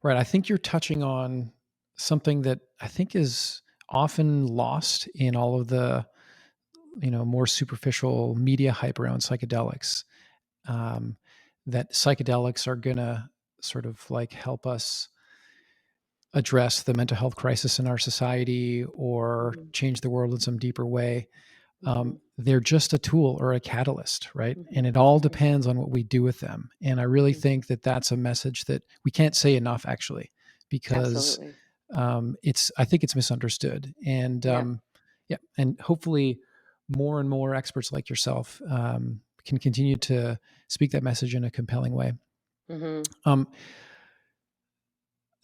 Right. I think you're touching on something that I think is often lost in all of the, more superficial media hype around psychedelics. Um, that psychedelics are going to sort of like help us address the mental health crisis in our society or Mhm. change the world in some deeper way. Mhm. They're just a tool or a catalyst, right? And Mhm. it all Mhm. depends on what we do with them. And I really Mhm. think that that's a message that we can't say enough, actually, because Absolutely. I think it's misunderstood. And Yeah. yeah, and hopefully more and more experts like yourself can continue to speak that message in a compelling way. Mhm. Um,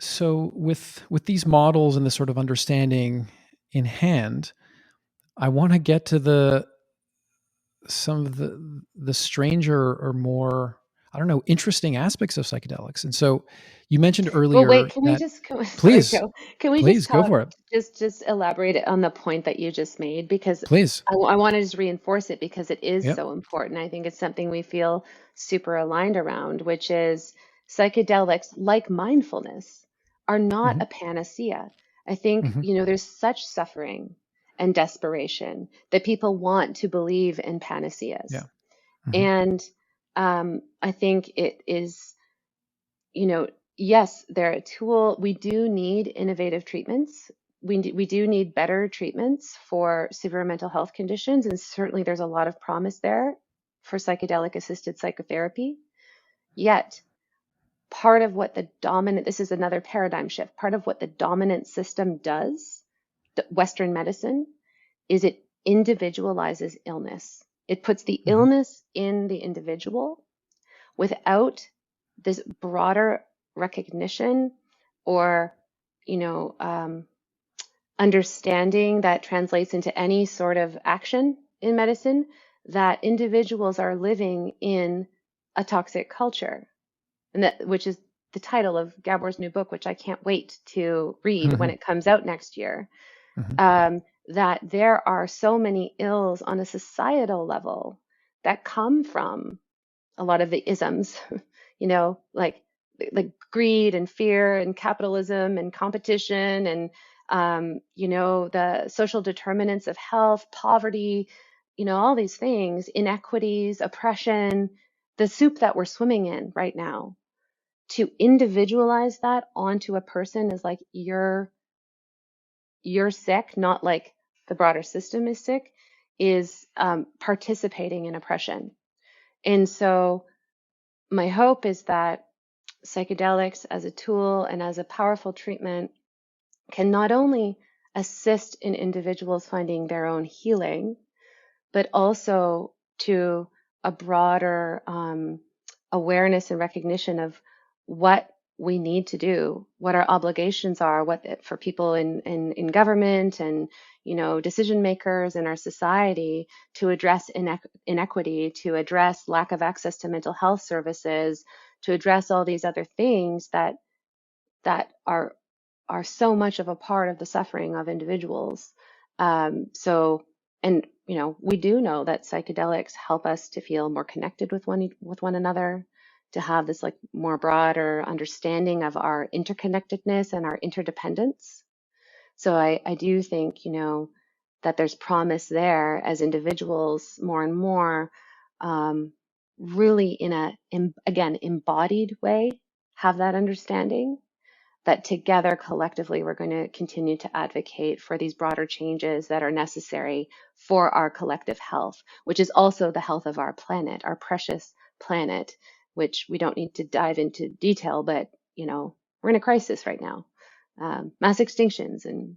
so with these models and this sort of understanding in hand, I want to get to some of the stranger or more, I don't know, interesting aspects of psychedelics. And so you mentioned Well, wait, earlier can we that just sorry, please, Joe. Can we just please go talk, for it. just elaborate on the point that you just made? Because Please. I want to just reinforce it because it is Yep. so important. I think it's something we feel super aligned around, which is psychedelics, like mindfulness, are not Hmm. a panacea. I think, Hmm. there's such suffering and desperation that people want to believe in panaceas. Yeah. Hmm. And I think it is, yes, they're a tool. We do need innovative treatments. We do need better treatments for severe mental health conditions. And certainly there's a lot of promise there for psychedelic assisted psychotherapy. Yet, part of what this is another paradigm shift, part of what the dominant system does, the Western medicine, is it individualizes illness. It puts the Hmm. illness in the individual without this broader recognition or you know understanding that translates into any sort of action in medicine, that individuals are living in a toxic culture, and that which is the title of Gabor's new book, which I can't wait to read when Hmm. it comes out next year. Hmm. That there are so many ills on a societal level that come from a lot of the isms, like greed and fear and capitalism and competition and the social determinants of health, poverty, all these things, inequities, oppression, the soup that we're swimming in right now. To individualize that onto a person is like you're sick, not like the broader system is sick, is participating in oppression. And so my hope is that psychedelics as a tool and as a powerful treatment can not only assist in individuals finding their own healing, but also to a broader awareness and recognition of what we need to do, what our obligations are, for people in government and decision makers in our society to address inequity, to address lack of access to mental health services, to address all these other things that are so much of a part of the suffering of individuals. And we do know that psychedelics help us to feel more connected with one another, to have this like more broader understanding of our interconnectedness and our interdependence. So I do think, that there's promise there as individuals more and more, really again, embodied way, have that understanding that together collectively we're going to continue to advocate for these broader changes that are necessary for our collective health, which is also the health of our planet, our precious planet, which we don't need to dive into detail, but we're in a crisis right now. Mass extinctions and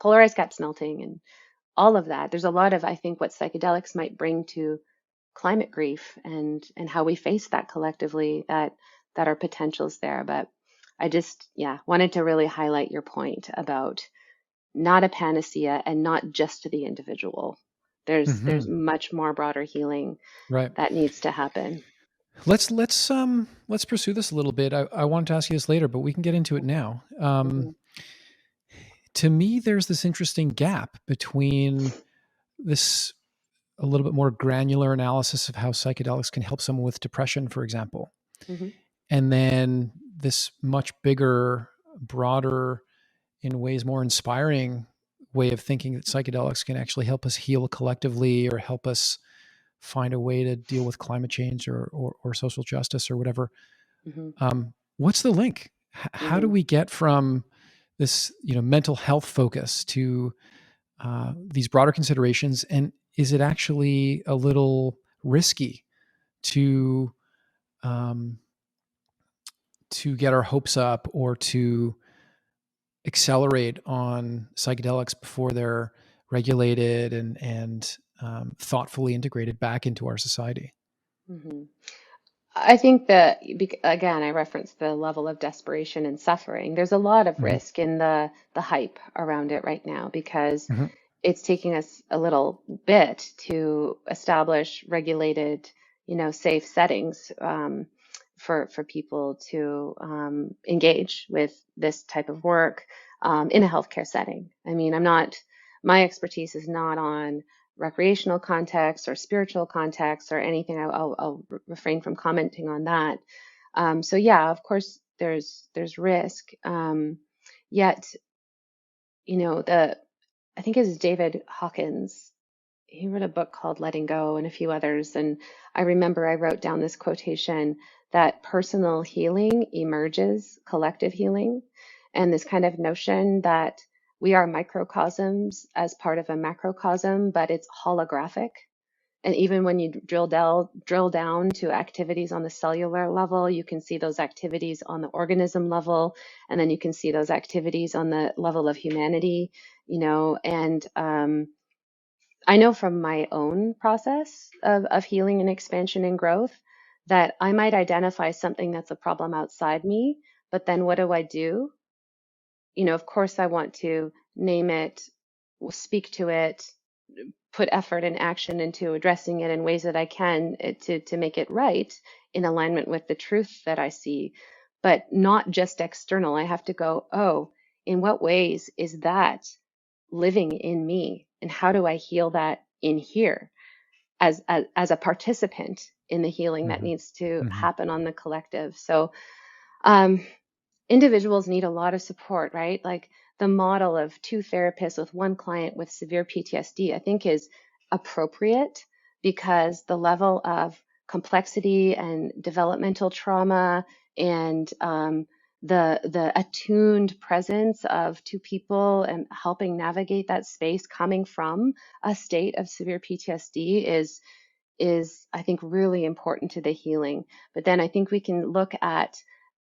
polar ice caps melting and all of that. There's a lot of, I think, what psychedelics might bring to climate grief and how we face that collectively, that are potentials there. But I just, yeah, wanted to really highlight your point about not a panacea and not just to the individual. There's Hmm. much more broader healing Right. that needs to happen. Let's pursue this a little bit. I wanted to ask you this later, but we can get into it now. Hmm. To me, there's this interesting gap between this a little bit more granular analysis of how psychedelics can help someone with depression, for example, Hmm. and then this much bigger, broader, in ways more inspiring way of thinking that psychedelics can actually help us heal collectively, or help us find a way to deal with climate change or social justice or whatever. Mm-hmm. What's the link? How do we get from this, mental health focus to these broader considerations? And is it actually a little risky to get our hopes up, or to accelerate on psychedelics before they're regulated and thoughtfully integrated back into our society? Mm-hmm. I think that, again, I referenced the level of desperation and suffering. There's a lot of Mm-hmm. risk in the hype around it right now, because Mm-hmm. it's taking us a little bit to establish regulated, safe settings for people to engage with this type of work in a healthcare setting. I mean, my expertise is not on recreational context or spiritual context or anything. I'll refrain from commenting on that. So yeah, of course, there's risk. Yet, I think it was David Hawkins. He wrote a book called Letting Go and a few others. And I remember I wrote down this quotation that personal healing emerges collective healing, and this kind of notion that we are microcosms as part of a macrocosm, but it's holographic. And even when you drill down to activities on the cellular level, you can see those activities on the organism level, and then you can see those activities on the level of humanity, and I know from my own process of healing and expansion and growth that I might identify something that's a problem outside me, but then what do? Of course, I want to name it, speak to it, put effort and action into addressing it in ways that I can to make it right in alignment with the truth that I see, but not just external. I have to go, oh, in what ways is that living in me, and how do I heal that in here as a participant in the healing that Mm-hmm. needs to Mm-hmm. happen on the collective. So um, individuals need a lot of support, right? Like the model of 2 therapists with 1 client with severe PTSD, I think is appropriate, because the level of complexity and developmental trauma and the attuned presence of 2 people and helping navigate that space coming from a state of severe PTSD is I think really important to the healing. But then I think we can look at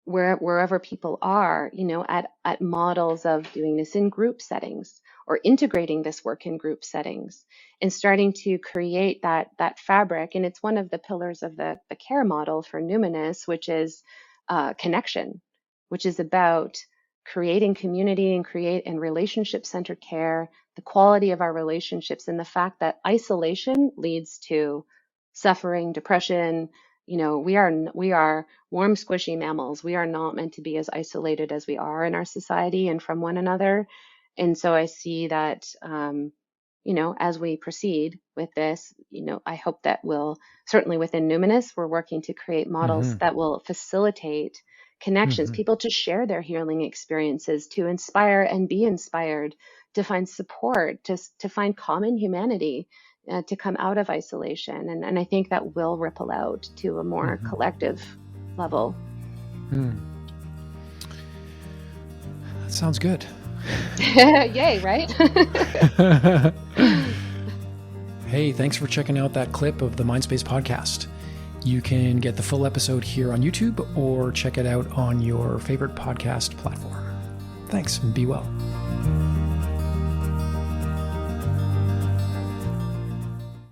wherever people are, at models of doing this in group settings, or integrating this work in group settings, and starting to create that fabric. And it's one of the pillars of the care model for Numinus, which is connection, which is about creating community and relationship-centered care, the quality of our relationships, and the fact that isolation leads to suffering, depression. We are warm, squishy mammals. We are not meant to be as isolated as we are in our society and from one another. And so I see that, as we proceed with this, I hope that will, certainly within Numinus, we're working to create models Mm-hmm. that will facilitate connections, Mm-hmm. people to share their healing experiences, to inspire and be inspired, to find support, to find common humanity, to come out of isolation. And I think that will ripple out to a more Mm-hmm. collective level. That sounds good. Yay, right? Hey, thanks for checking out that clip of the Mindspace podcast. You can get the full episode here on YouTube, or check it out on your favorite podcast platform. Thanks, and be well.